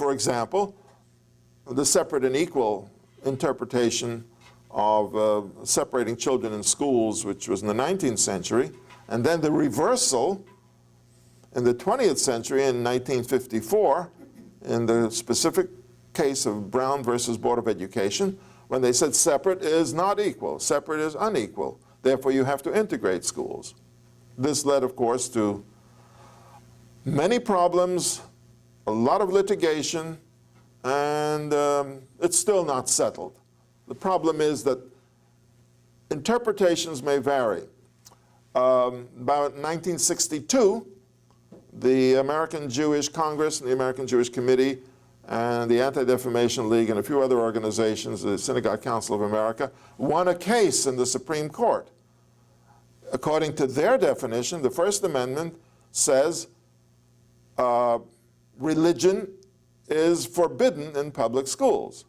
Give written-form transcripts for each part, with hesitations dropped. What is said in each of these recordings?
for example, the separate and equal interpretation of separating children in schools, which was in the 19th century, and then the reversal in the 20th century in 1954, in the specific case of Brown versus Board of Education, when they said separate is not equal, separate is unequal, therefore you have to integrate schools. This led, of course, to many problems, a lot of litigation, and it's still not settled. The problem is that interpretations may vary. About 1962, the American Jewish Congress and the American Jewish Committee and the Anti-Defamation League and a few other organizations, the Synagogue Council of America, won a case in the Supreme Court. According to their definition, the First Amendment says religion is forbidden in public schools.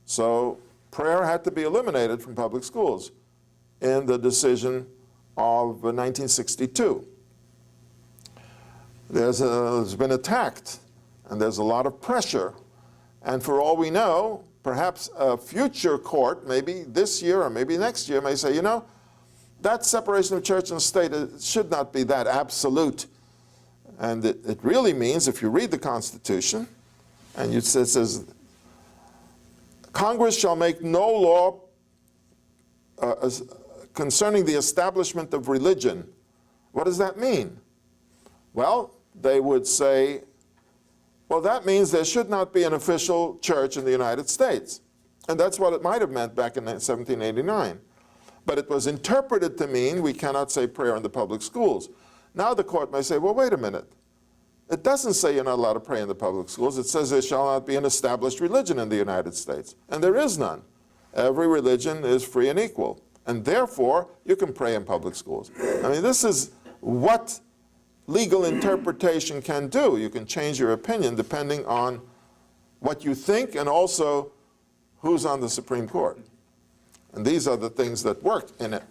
So prayer had to be eliminated from public schools in the decision of 1962. It's been attacked, and there's a lot of pressure. And for all we know, perhaps a future court, maybe this year or maybe next year, may say, you know, that separation of church and state should not be that absolute. And it really means, if you read the Constitution, and it says, Congress shall make no law concerning the establishment of religion. What does that mean? Well, they would say, well, that means there should not be an official church in the United States. And that's what it might have meant back in 1789. But it was interpreted to mean we cannot say prayer in the public schools. Now the court may say, well, wait a minute. It doesn't say you're not allowed to pray in the public schools. It says there shall not be an established religion in the United States. And there is none. Every religion is free and equal. And therefore, you can pray in public schools. I mean, this is what legal interpretation can do. You can change your opinion depending on what you think and also who's on the Supreme Court. And these are the things that worked in it.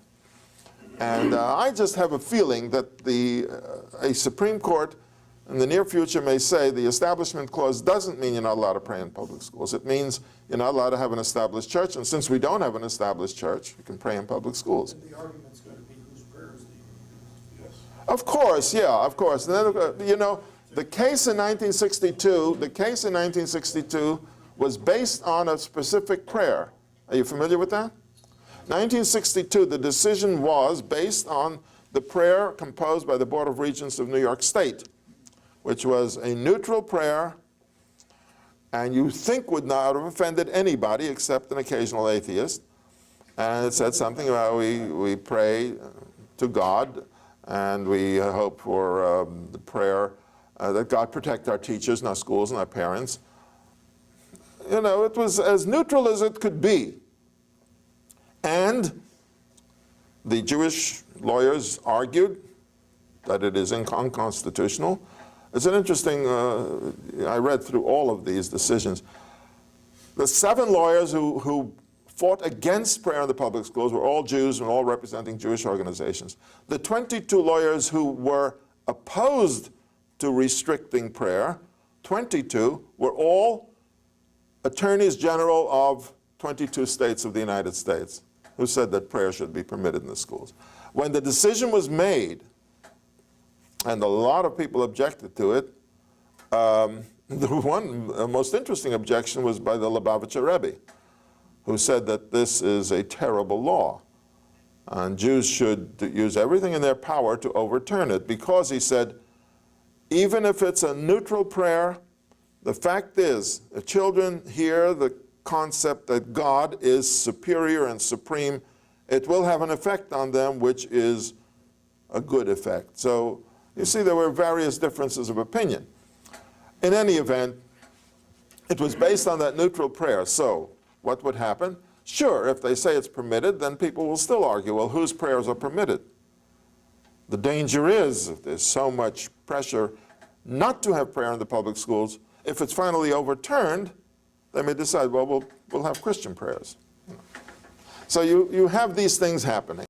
And I just have a feeling that a Supreme Court in the near future may say the Establishment Clause doesn't mean you're not allowed to pray in public schools. It means you're not allowed to have an established church, and since we don't have an established church, you can pray in public schools. And the argument's going to be whose prayers do you use? Of course, yeah, of course. And then, you know, the case in 1962 was based on a specific prayer. Are you familiar with that? 1962, the decision was based on the prayer composed by the Board of Regents of New York State, which was a neutral prayer, and you think would not have offended anybody except an occasional atheist. And it said something about we pray to God, and we hope for the prayer that God protect our teachers and our schools and our parents. You know, it was as neutral as it could be. And the Jewish lawyers argued that it is unconstitutional. It's an interesting, I read through all of these decisions. The 7 lawyers who fought against prayer in the public schools were all Jews and all representing Jewish organizations. The 22 lawyers who were opposed to restricting prayer, 22, were all attorneys general of 22 states of the United States who said that prayer should be permitted in the schools. When the decision was made, and a lot of people objected to it, the one most interesting objection was by the Lubavitcher Rebbe, who said that this is a terrible law, and Jews should use everything in their power to overturn it, because, he said, even if it's a neutral prayer, the fact is, if children hear the concept that God is superior and supreme, it will have an effect on them which is a good effect. So you see, there were various differences of opinion. In any event, it was based on that neutral prayer. So what would happen? Sure, if they say it's permitted, then people will still argue, well, whose prayers are permitted? The danger is, if there's so much pressure not to have prayer in the public schools, if it's finally overturned, they may decide, well, we'll have Christian prayers. So you have these things happening.